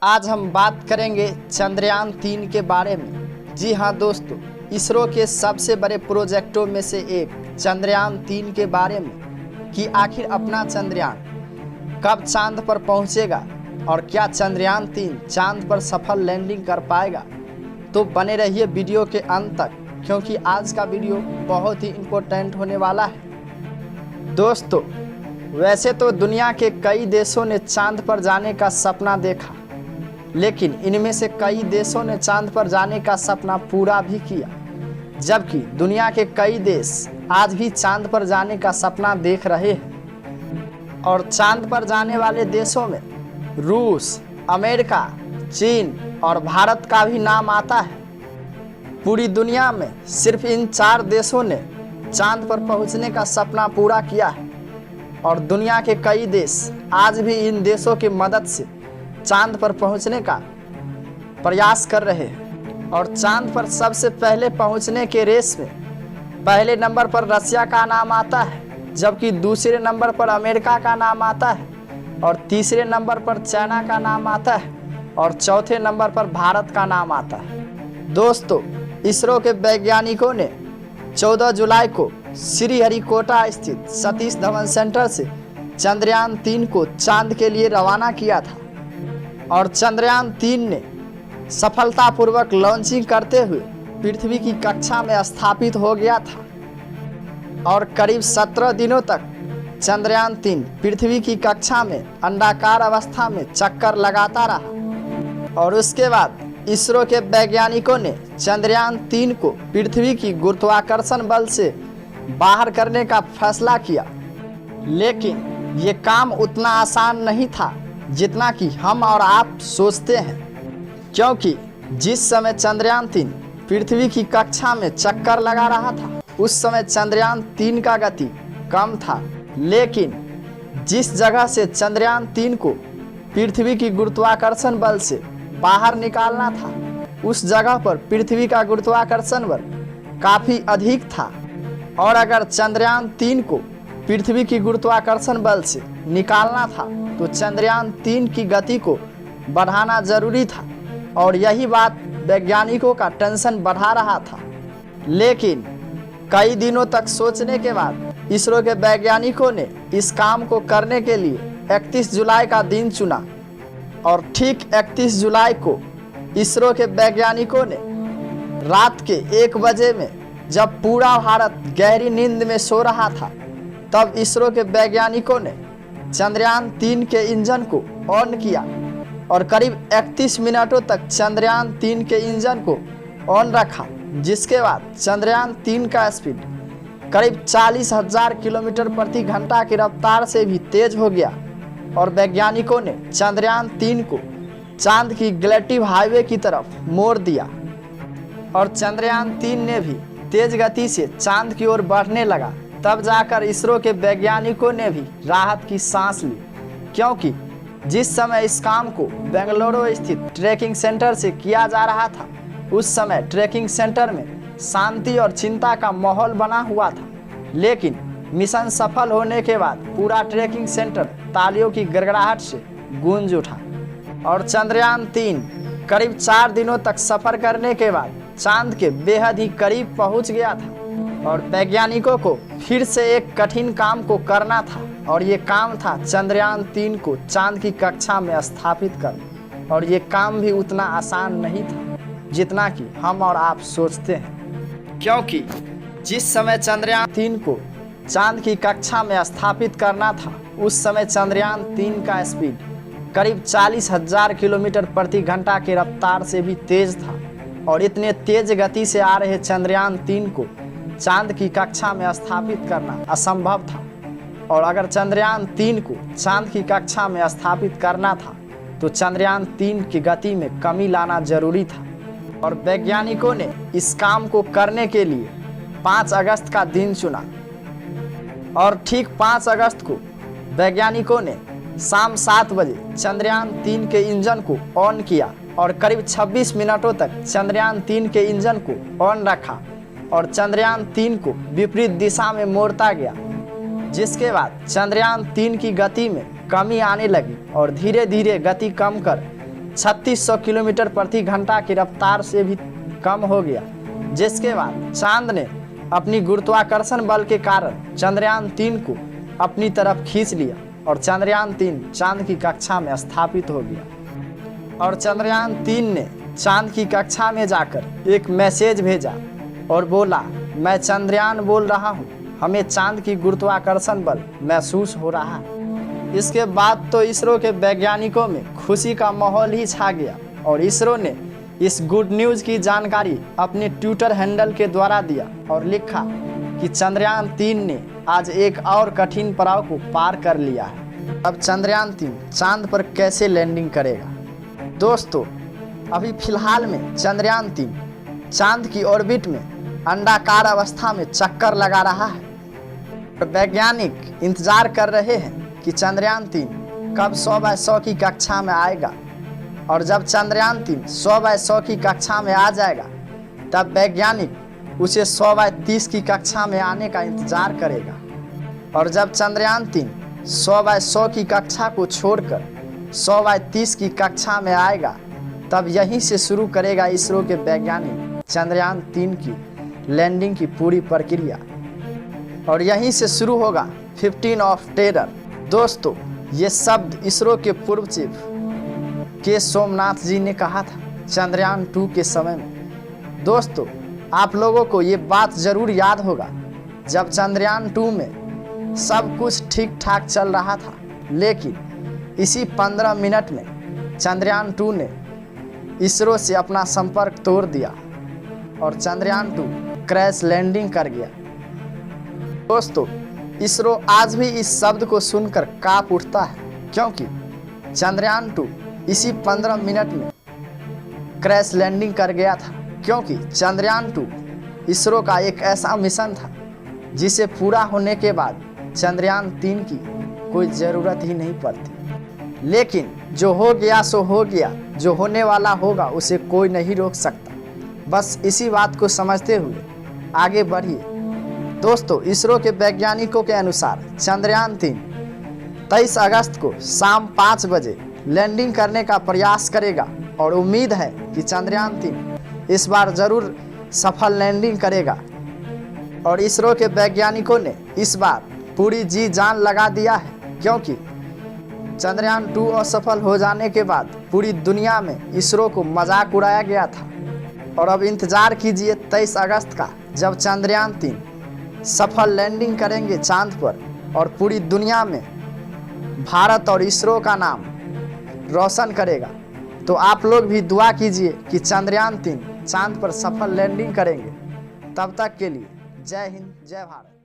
आज हम बात करेंगे चंद्रयान 3 के बारे में। जी हाँ दोस्तों, इसरो के सबसे बड़े प्रोजेक्टों में से एक चंद्रयान 3 के बारे में कि आखिर अपना चंद्रयान कब चांद पर पहुंचेगा और क्या चंद्रयान 3 चांद पर सफल लैंडिंग कर पाएगा। तो बने रहिए वीडियो के अंत तक, क्योंकि आज का वीडियो बहुत ही इम्पोर्टेंट होने वाला है। दोस्तों, वैसे तो दुनिया के कई देशों ने चांद पर जाने का सपना देखा, लेकिन इनमें से कई देशों ने चांद पर जाने का सपना पूरा भी किया, जबकि दुनिया के कई देश आज भी चांद पर जाने का सपना देख रहे हैं। और चांद पर जाने वाले देशों में रूस, अमेरिका, चीन और भारत का भी नाम आता है। पूरी दुनिया में सिर्फ इन 4 देशों ने चांद पर पहुंचने का सपना पूरा किया है, और दुनिया के कई देश आज भी इन देशों की मदद से चांद पर पहुंचने का प्रयास कर रहे हैं। और चांद पर सबसे पहले पहुंचने के रेस में पहले नंबर पर रसिया का नाम आता है, जबकि दूसरे नंबर पर अमेरिका का नाम आता है, और तीसरे नंबर पर चाइना का नाम आता है, और चौथे नंबर पर भारत का नाम आता है। दोस्तों, इसरो के वैज्ञानिकों ने 14 जुलाई को श्रीहरिकोटा स्थित सतीश धवन सेंटर से चंद्रयान 3 को चांद के लिए रवाना किया था, और चंद्रयान 3 ने सफलतापूर्वक लॉन्चिंग करते हुए पृथ्वी की कक्षा में स्थापित हो गया था। और करीब 17 दिनों तक चंद्रयान 3 पृथ्वी की कक्षा में अंडाकार अवस्था में चक्कर लगाता रहा। और उसके बाद इसरो के वैज्ञानिकों ने चंद्रयान 3 को पृथ्वी की गुरुत्वाकर्षण बल से बाहर करने का फैसला किया, लेकिन ये काम उतना आसान नहीं था जितना कि हम और आप सोचते हैं, क्योंकि जिस समय चंद्रयान 3 पृथ्वी की कक्षा में चक्कर लगा रहा था, उस समय चंद्रयान 3 का गति कम था। लेकिन जिस जगह से चंद्रयान 3 को पृथ्वी की गुरुत्वाकर्षण बल से बाहर निकालना था, उस जगह पर पृथ्वी का गुरुत्वाकर्षण बल काफ़ी अधिक था। और अगर चंद्रयान 3 को पृथ्वी की गुरुत्वाकर्षण बल से निकालना था तो चंद्रयान 3 की गति को बढ़ाना जरूरी था, और यही बात वैज्ञानिकों का टेंशन बढ़ा रहा था। लेकिन कई दिनों तक सोचने के बाद इसरो के वैज्ञानिकों ने इस काम को करने के लिए 31 जुलाई का दिन चुना। और ठीक 31 जुलाई को इसरो के वैज्ञानिकों ने रात के 1 बजे में, जब पूरा भारत गहरी नींद में सो रहा था, तब इसरो के वैज्ञानिकों ने चंद्रयान 3 के इंजन को ऑन किया, और करीब 31 मिनटों तक चंद्रयान 3 के इंजन को ऑन रखा, जिसके बाद चंद्रयान 3 का स्पीड करीब 40,000 किलोमीटर प्रति घंटा की रफ्तार से भी तेज हो गया। और वैज्ञानिकों ने चंद्रयान 3 को चांद की गैलेक्टिक हाईवे की तरफ मोड़ दिया, और चंद्रयान 3 ने भी तेज गति से चांद की ओर बढ़ने लगा। तब जाकर इसरो के वैज्ञानिकों ने भी राहत की सांस ली, क्योंकि जिस समय इस काम को बेंगलुरु स्थित ट्रैकिंग सेंटर से किया जा रहा था, उस समय ट्रैकिंग सेंटर में शांति और चिंता का माहौल बना हुआ था। लेकिन मिशन सफल होने के बाद पूरा ट्रैकिंग सेंटर तालियों की गड़गड़ाहट से गूंज उठा, और चंद्रयान 3 करीब 4 दिनों तक सफर करने के बाद चांद के बेहद ही करीब पहुंच गया था। और वैज्ञानिकों को फिर से एक कठिन काम को करना था, और ये काम था चंद्रयान 3 को चांद की कक्षा में स्थापित करना। और ये काम भी उतना आसान नहीं था जितना कि हम और आप सोचते हैं, क्योंकि जिस समय चंद्रयान 3 को चांद की कक्षा में स्थापित करना था, उस समय चंद्रयान 3 का स्पीड करीब 40,000 किलोमीटर प्रति घंटा की रफ्तार से भी तेज था। और इतने तेज गति से आ रहे चंद्रयान 3 को चांद की कक्षा में स्थापित करना असंभव था। और अगर चंद्रयान 3 को चांद की कक्षा में स्थापित करना था तो चंद्रयान 3 की गति में कमी लाना जरूरी था। और वैज्ञानिकों ने इस काम को करने के लिए 5 अगस्त का दिन चुना। और ठीक 5 अगस्त को वैज्ञानिकों ने शाम 7 बजे चंद्रयान 3 के इंजन को ऑन किया, और करीब 26 मिनटों तक चंद्रयान 3 के इंजन को ऑन रखा, और चंद्रयान 3 को विपरीत दिशा में मोड़ता गया, जिसके बाद चंद्रयान 3 की गति में कमी आने लगी और धीरे धीरे गति कम कर 3600 किलोमीटर प्रति घंटा की रफ्तार से भी कम हो गया, जिसके बाद चांद ने अपनी गुरुत्वाकर्षण बल के कारण चंद्रयान 3 को अपनी तरफ खींच लिया और चंद्रयान 3 चांद की कक्षा में स्थापित हो गया। और चंद्रयान 3 ने चांद की कक्षा में जाकर एक मैसेज भेजा और बोला, मैं चंद्रयान बोल रहा हूँ, हमें चांद की गुरुत्वाकर्षण बल महसूस हो रहा है। इसके बाद तो इसरो के वैज्ञानिकों में खुशी का माहौल ही छा गया और इसरो ने इस गुड न्यूज़ की जानकारी अपने ट्विटर हैंडल के द्वारा दिया और लिखा कि चंद्रयान 3 ने आज एक और कठिन पड़ाव को पार कर लिया है। अब चंद्रयान 3 चांद पर कैसे लैंडिंग करेगा? दोस्तों, अभी फिलहाल में चंद्रयान 3 चांद की ऑर्बिट में अंडाकार अवस्था में चक्कर लगा रहा है। वैज्ञानिक इंतजार कर रहे हैं कि चंद्रयान 3 कब 100/100 की कक्षा में आएगा और जब चंद्रयान 3 100/100 की कक्षा में आ जाएगा तब वैज्ञानिक उसे 100/30 की कक्षा में आने का इंतजार करेगा। और जब चंद्रयान 3 100/100 की कक्षा को छोड़कर 100/30 की कक्षा में आएगा तब यहीं से शुरू करेगा इसरो के वैज्ञानिक चंद्रयान 3 की लैंडिंग की पूरी प्रक्रिया और यहीं से शुरू होगा 15 ऑफ टेरर। दोस्तों, ये शब्द इसरो के पूर्व चीफ के सोमनाथ जी ने कहा था चंद्रयान 2 के समय में। दोस्तों, आप लोगों को ये बात ज़रूर याद होगा जब चंद्रयान 2 में सब कुछ ठीक ठाक चल रहा था, लेकिन इसी 15 मिनट में चंद्रयान 2 ने इसरो से अपना संपर्क तोड़ दिया और चंद्रयान 2 क्रैश लैंडिंग कर गया। दोस्तों, इसरो आज भी इस शब्द को सुनकर कांप उठता है क्योंकि चंद्रयान 2 इसी 15 मिनट में क्रैश लैंडिंग कर गया था, क्योंकि चंद्रयान 2 इसरो का एक ऐसा मिशन था जिसे पूरा होने के बाद चंद्रयान 3 की कोई ज़रूरत ही नहीं पड़ती। लेकिन जो हो गया सो हो गया, जो होने वाला होगा उसे कोई नहीं रोक सकता। बस इसी बात को समझते हुए आगे बढ़िए। दोस्तों, इसरो के वैज्ञानिकों के अनुसार चंद्रयान 3 23 अगस्त को शाम 5 बजे लैंडिंग करने का प्रयास करेगा और उम्मीद है कि चंद्रयान 3 इस बार ज़रूर सफल लैंडिंग करेगा। और इसरो के वैज्ञानिकों ने इस बार पूरी जी जान लगा दिया है, क्योंकि चंद्रयान 2 असफल हो जाने के बाद पूरी दुनिया में इसरो को मजाक उड़ाया गया था। और अब इंतज़ार कीजिए 23 अगस्त का, जब चंद्रयान 3 सफल लैंडिंग करेंगे चांद पर और पूरी दुनिया में भारत और इसरो का नाम रोशन करेगा। तो आप लोग भी दुआ कीजिए कि चंद्रयान 3 चांद पर सफल लैंडिंग करेंगे। तब तक के लिए जय हिंद, जय भारत।